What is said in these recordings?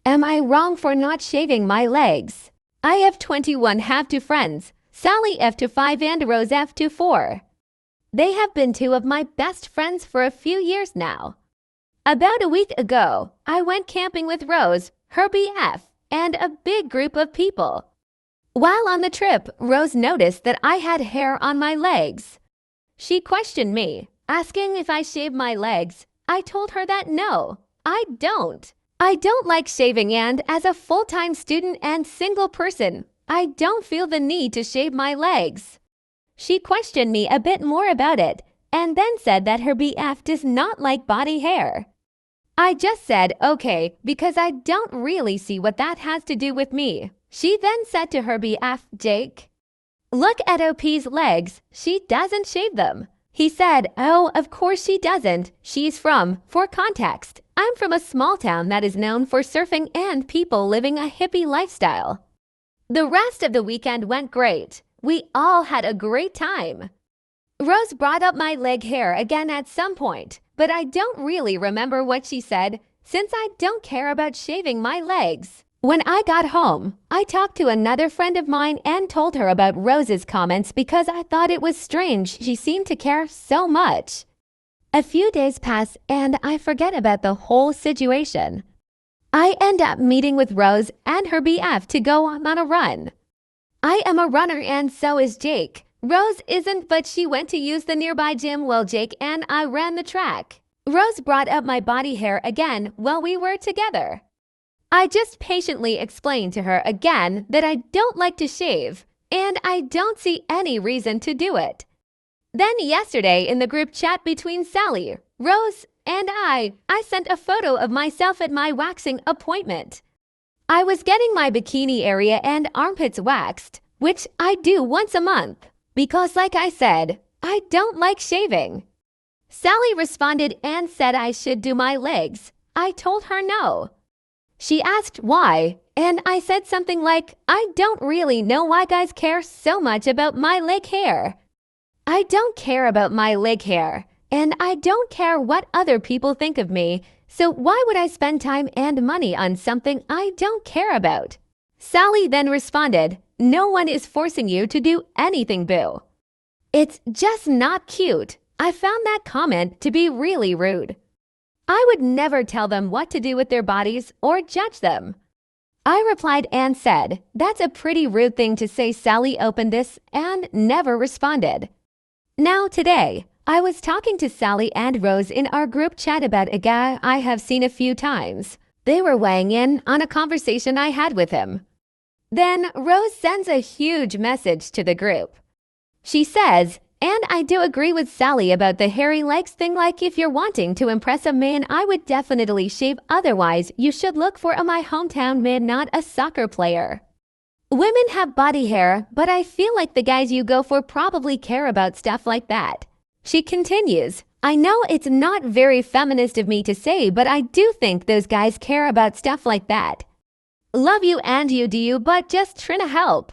Am I wrong for not shaving my legs? I have 21 have two friends, Sally F25 and Rose F24. They have been two of my best friends for a few years now. About a week ago, I went camping with Rose, her BF, and a big group of people. While on the trip, Rose noticed that I had hair on my legs. She questioned me, asking if I shaved my legs. I told her that no, I don't. I don't like shaving, and as a full-time student and single person, I don't feel the need to shave my legs. She questioned me a bit more about it, and then said that her BF does not like body hair. I just said okay because I don't really see what that has to do with me. She then said to her BF, Jake, "Look at OP's legs, she doesn't shave them." He said, "Oh, of course she doesn't. She's from," for context, I'm from a small town that is known for surfing and people living a hippie lifestyle. The rest of the weekend went great. We all had a great time. Rose brought up my leg hair again at some point, but I don't really remember what she said since I don't care about shaving my legs. When I got home, I talked to another friend of mine and told her about Rose's comments because I thought it was strange she seemed to care so much. A few days pass and I forget about the whole situation. I end up meeting with Rose and her BF to go on a run. I am a runner and so is Jake. Rose isn't, but she went to use the nearby gym while Jake and I ran the track. Rose brought up my body hair again while we were together. I just patiently explained to her again that I don't like to shave, and I don't see any reason to do it. Then yesterday in the group chat between Sally, Rose, and I sent a photo of myself at my waxing appointment. I was getting my bikini area and armpits waxed, which I do once a month, because like I said, I don't like shaving. Sally responded and said I should do my legs. I told her no. She asked why, and I said something like, I don't really know why guys care so much about my leg hair. I don't care about my leg hair, and I don't care what other people think of me, so why would I spend time and money on something I don't care about? Sally then responded, no one is forcing you to do anything, boo. It's just not cute. I found that comment to be really rude. I would never tell them what to do with their bodies or judge them. I replied and said, that's a pretty rude thing to say. Sally opened this and never responded. Now today, I was talking to Sally and Rose in our group chat about a guy I have seen a few times. They were weighing in on a conversation I had with him. Then Rose sends a huge message to the group. She says, and I do agree with Sally about the hairy legs thing, like if you're wanting to impress a man, I would definitely shave, otherwise you should look for my hometown man, not a soccer player. Women have body hair, but I feel like the guys you go for probably care about stuff like that. She continues, I know it's not very feminist of me to say, but I do think those guys care about stuff like that. Love you and you do you, but just trying to help.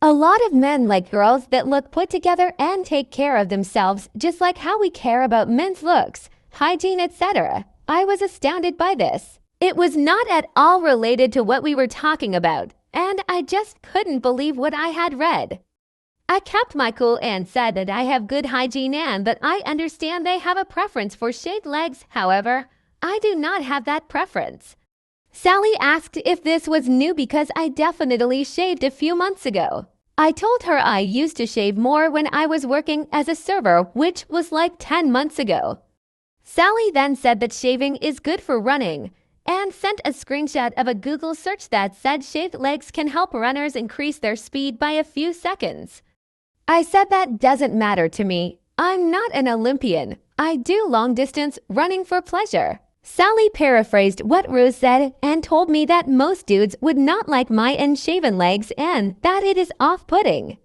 A lot of men like girls that look put together and take care of themselves, just like how we care about men's looks, hygiene, etc. I was astounded by this. It was not at all related to what we were talking about, and I just couldn't believe what I had read. I kept my cool and said that I have good hygiene and that I understand they have a preference for shaved legs. However, I do not have that preference. Sally asked if this was new because I definitely shaved a few months ago. I told her I used to shave more when I was working as a server, which was like 10 months ago. Sally then said that shaving is good for running and sent a screenshot of a Google search that said shaved legs can help runners increase their speed by a few seconds. I said that doesn't matter to me. I'm not an Olympian. I do long distance running for pleasure. Sally paraphrased what Rose said and told me that most dudes would not like my unshaven legs and that it is off-putting.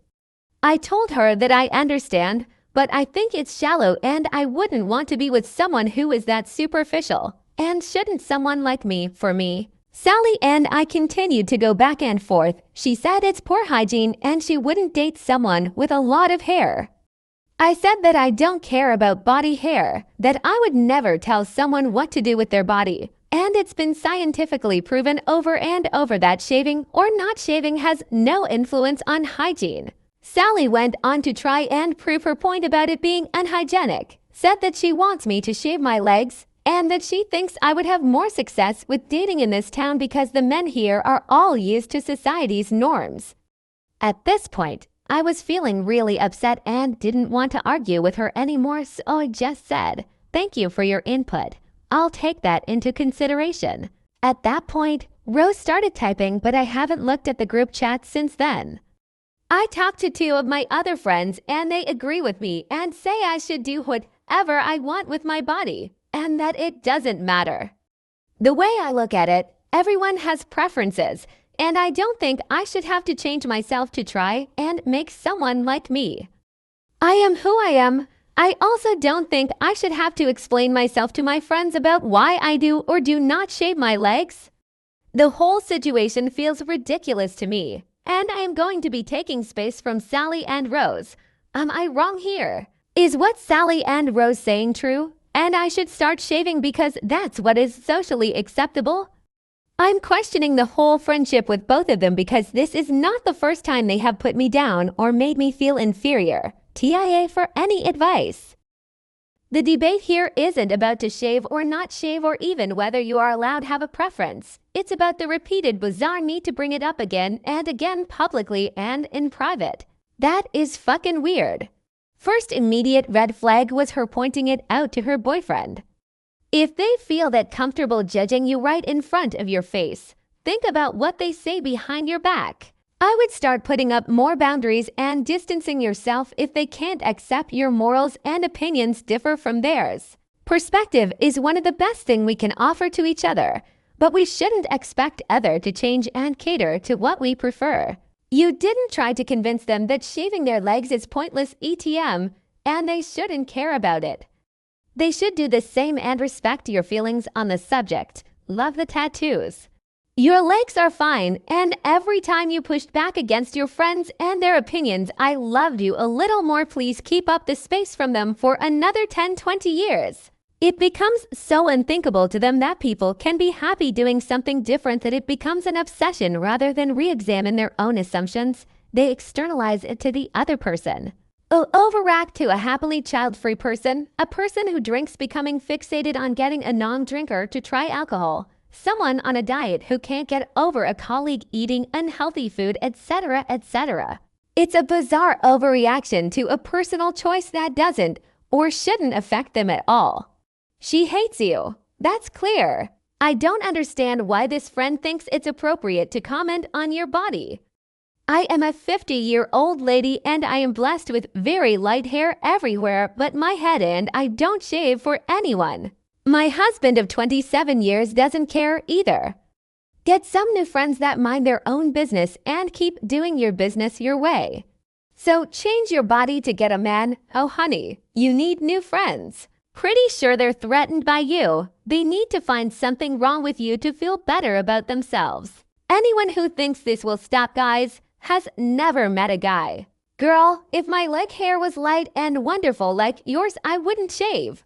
I told her that I understand, but I think it's shallow and I wouldn't want to be with someone who is that superficial. And shouldn't someone like me for me? Sally and I continued to go back and forth. She said it's poor hygiene and she wouldn't date someone with a lot of hair. I said that I don't care about body hair, that I would never tell someone what to do with their body, And it's been scientifically proven over and over that shaving or not shaving has no influence on hygiene. Sally went on to try and prove her point about it being unhygienic, said that she wants me to shave my legs, and that she thinks I would have more success with dating in this town because the men here are all used to society's norms. At this point, I was feeling really upset and didn't want to argue with her anymore, so I just said, "Thank you for your input. I'll take that into consideration." At that point, Rose started typing, but I haven't looked at the group chat since then. I talked to 2 of my other friends and they agree with me and say I should do whatever I want with my body and that it doesn't matter. The way I look at it, everyone has preferences, and I don't think I should have to change myself to try and make someone like me. I am who I am. I also don't think I should have to explain myself to my friends about why I do or do not shave my legs. The whole situation feels ridiculous to me, and I am going to be taking space from Sally and Rose. Am I wrong here? Is what Sally and Rose saying true? And I should start shaving because that's what is socially acceptable? I'm questioning the whole friendship with both of them because this is not the first time they have put me down or made me feel inferior. TIA for any advice. The debate here isn't about to shave or not shave or even whether you are allowed to have a preference. It's about the repeated bizarre need to bring it up again and again publicly and in private. That is fucking weird. First immediate red flag was her pointing it out to her boyfriend. If they feel that comfortable judging you right in front of your face, think about what they say behind your back. I would start putting up more boundaries and distancing yourself if they can't accept your morals and opinions differ from theirs. Perspective is one of the best things we can offer to each other, but we shouldn't expect others to change and cater to what we prefer. You didn't try to convince them that shaving their legs is pointless ETM, and they shouldn't care about it. They should do the same and respect your feelings on the subject. Love the tattoos. Your legs are fine, and every time you pushed back against your friends and their opinions, I loved you a little more. Please keep up the space from them for another 10-20 years. It becomes so unthinkable to them that people can be happy doing something different that it becomes an obsession rather than re-examine their own assumptions. They externalize it to the other person. Overreact to a happily child-free person, a person who drinks becoming fixated on getting a non-drinker to try alcohol, someone on a diet who can't get over a colleague eating unhealthy food, etc., etc. It's a bizarre overreaction to a personal choice that doesn't or shouldn't affect them at all. She hates you. That's clear. I don't understand why this friend thinks it's appropriate to comment on your body. I am a 50-year-old lady and I am blessed with very light hair everywhere but my head, and I don't shave for anyone. My husband of 27 years doesn't care either. Get some new friends that mind their own business and keep doing your business your way. So change your body to get a man. Oh honey, you need new friends. Pretty sure they're threatened by you. They need to find something wrong with you to feel better about themselves. Anyone who thinks this will stop guys has never met a guy. Girl, if my leg hair was light and wonderful like yours, I wouldn't shave.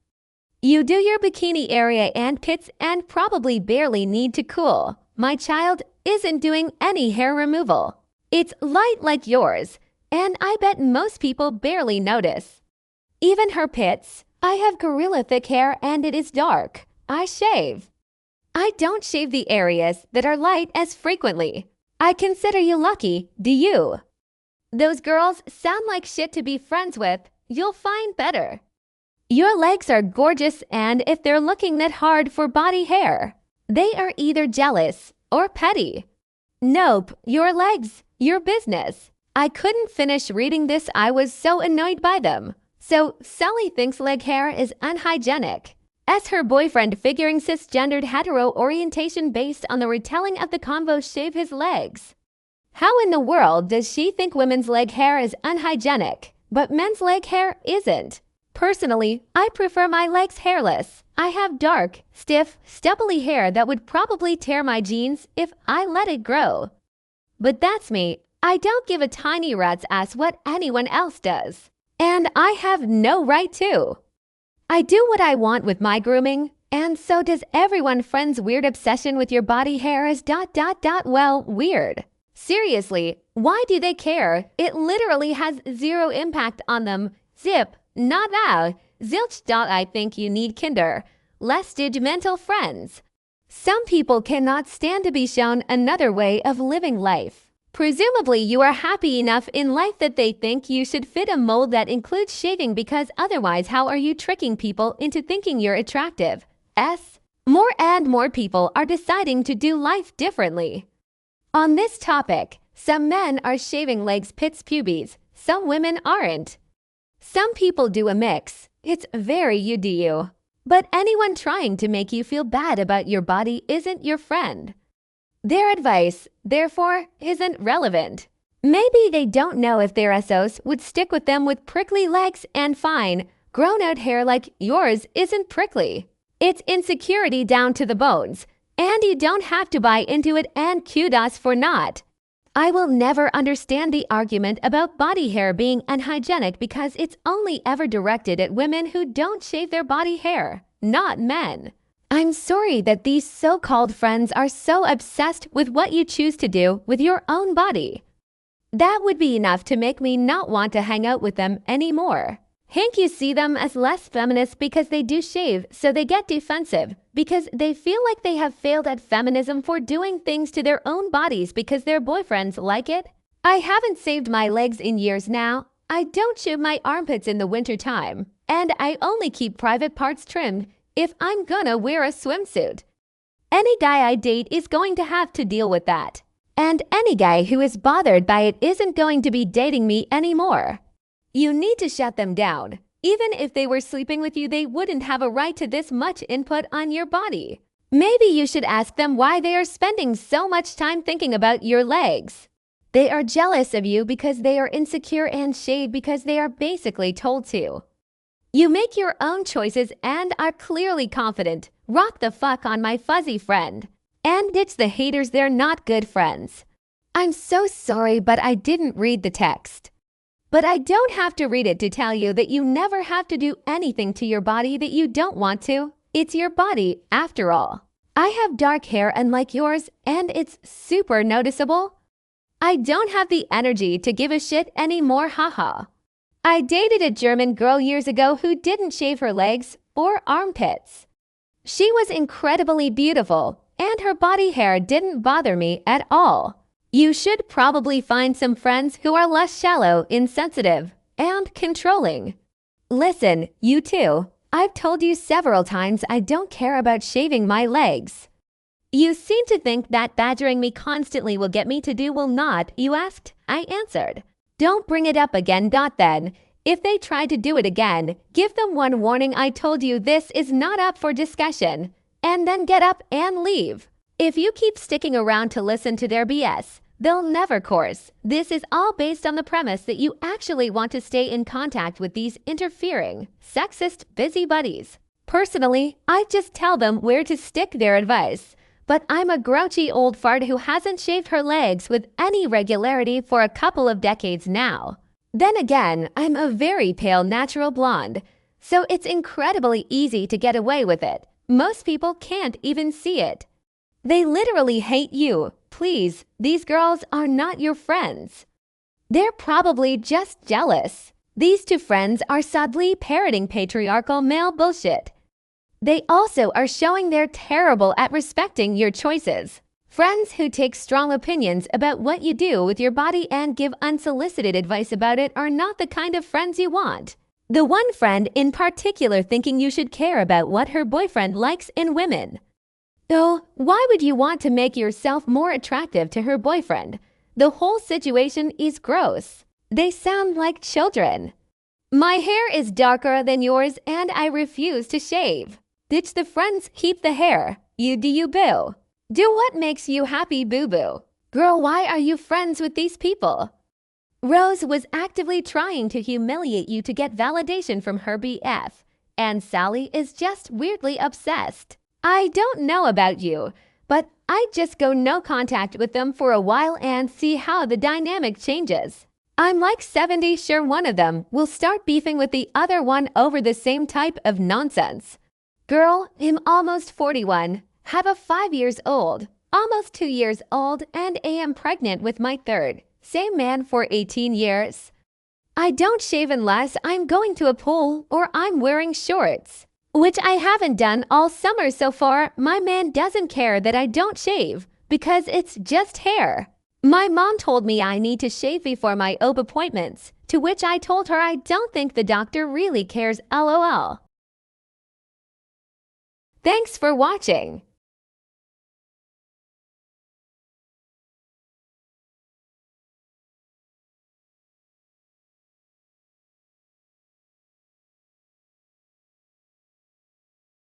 You do your bikini area and pits and probably barely need to cool. My child isn't doing any hair removal. It's light like yours, and I bet most people barely notice. Even her pits. I have gorilla thick hair and it is dark. I shave. I don't shave the areas that are light as frequently. I consider you lucky, do you? Those girls sound like shit to be friends with. You'll find better. Your legs are gorgeous, and if they're looking that hard for body hair, they are either jealous or petty. Nope, your legs, your business. I couldn't finish reading this. I was so annoyed by them. So Sally thinks leg hair is unhygienic. As her boyfriend, figuring cisgendered hetero orientation based on the retelling of the convo, shave his legs. How in the world does she think women's leg hair is unhygienic, but men's leg hair isn't? Personally, I prefer my legs hairless. I have dark, stiff, stubbly hair that would probably tear my jeans if I let it grow. But that's me. I don't give a tiny rat's ass what anyone else does. And I have no right to. I do what I want with my grooming. And so does everyone friend's weird obsession with your body hair is ... Well, weird. Seriously, why do they care? It literally has zero impact on them. Zip, not thou. Zilch. I think you need kinder, less judgmental friends. Some people cannot stand to be shown another way of living life. Presumably, you are happy enough in life that they think you should fit a mold that includes shaving, because otherwise how are you tricking people into thinking you're attractive? More and more people are deciding to do life differently. On this topic, some men are shaving legs pits pubes, some women aren't. Some people do a mix. It's very you do you. But anyone trying to make you feel bad about your body isn't your friend. Their advice, therefore, isn't relevant. Maybe they don't know if their SOs would stick with them with prickly legs and fine, grown-out hair like yours isn't prickly. It's insecurity down to the bones, and you don't have to buy into it, and kudos for not. I will never understand the argument about body hair being unhygienic because it's only ever directed at women who don't shave their body hair, not men. I'm sorry that these so-called friends are so obsessed with what you choose to do with your own body. That would be enough to make me not want to hang out with them anymore. Hank, you see them as less feminist because they do shave, so they get defensive because they feel like they have failed at feminism for doing things to their own bodies because their boyfriends like it. I haven't shaved my legs in years now. I don't shave my armpits in the winter time, and I only keep private parts trimmed if I'm gonna wear a swimsuit. Any guy I date is going to have to deal with that, and any guy who is bothered by it isn't going to be dating me anymore. You need to shut them down. Even if they were sleeping with you, they wouldn't have a right to this much input on your body. Maybe you should ask them why they are spending so much time thinking about your legs. They are jealous of you because they are insecure and shave because they are basically told to. You make your own choices and are clearly confident. Rock the fuck on, my fuzzy friend. And ditch the haters, they're not good friends. I'm so sorry, but I didn't read the text. But I don't have to read it to tell you that you never have to do anything to your body that you don't want to. It's your body, after all. I have dark hair unlike yours, and it's super noticeable. I don't have the energy to give a shit anymore, haha. I dated a German girl years ago who didn't shave her legs or armpits. She was incredibly beautiful, and her body hair didn't bother me at all. You should probably find some friends who are less shallow, insensitive, and controlling. Listen, you too. I've told you several times I don't care about shaving my legs. You seem to think that badgering me constantly will get me to do will not, you asked. I answered. Don't bring it up again. Then, if they try to do it again, give them one warning. I told you this is not up for discussion. And then get up and leave. If you keep sticking around to listen to their BS, they'll never course. This is all based on the premise that you actually want to stay in contact with these interfering, sexist busybodies. Personally, I just tell them where to stick their advice. But I'm a grouchy old fart who hasn't shaved her legs with any regularity for a couple of decades now. Then again, I'm a very pale natural blonde, so it's incredibly easy to get away with it. Most people can't even see it. They literally hate you. Please, these girls are not your friends. They're probably just jealous. These two friends are sadly parroting patriarchal male bullshit. They also are showing they're terrible at respecting your choices. Friends who take strong opinions about what you do with your body and give unsolicited advice about it are not the kind of friends you want. The one friend in particular thinking you should care about what her boyfriend likes in women. So, why would you want to make yourself more attractive to her boyfriend? The whole situation is gross. They sound like children. My hair is darker than yours and I refuse to shave. Ditch the friends, keep the hair. You do you, boo. Do what makes you happy, boo-boo. Girl, why are you friends with these people? Rose was actively trying to humiliate you to get validation from her BF, and Sally is just weirdly obsessed. I don't know about you, but I just go no contact with them for a while and see how the dynamic changes. I'm like 70 sure one of them will start beefing with the other one over the same type of nonsense. Girl, I'm almost 41, have a 5 years old, almost 2 years old, and am pregnant with my third. Same man for 18 years. I don't shave unless I'm going to a pool or I'm wearing shorts, which I haven't done all summer so far. My man doesn't care that I don't shave because it's just hair. My mom told me I need to shave before my OB appointments, to which I told her I don't think the doctor really cares, lol. Thanks for watching.